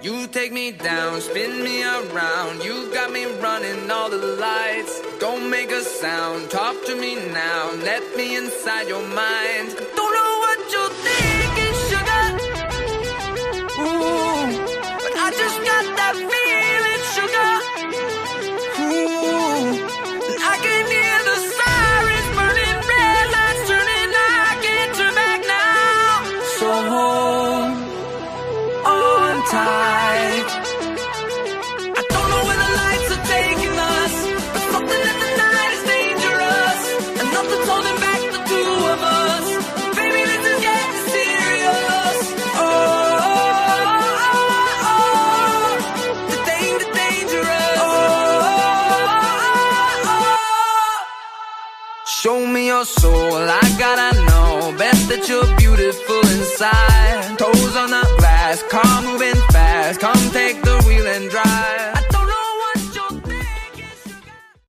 You take me down, spin me around. You got me running all the lights. Don't make a sound, talk to me now. Let me inside your mind. Don't know what you're thinking, sugar. Ooh, but I just got that feeling, sugar. Ooh, and I can hear the sirens burning, red lights turning. I can't turn back now. So hold on tight. I don't know where the lights are taking us, but something in the night is dangerous, and nothing's holding back the two of us. Baby, this is getting serious. Oh, oh, oh, oh. The dangerous. Oh, oh, oh. Show me your soul, I gotta know. Bet that you're beautiful inside. Toes on the glass, car moving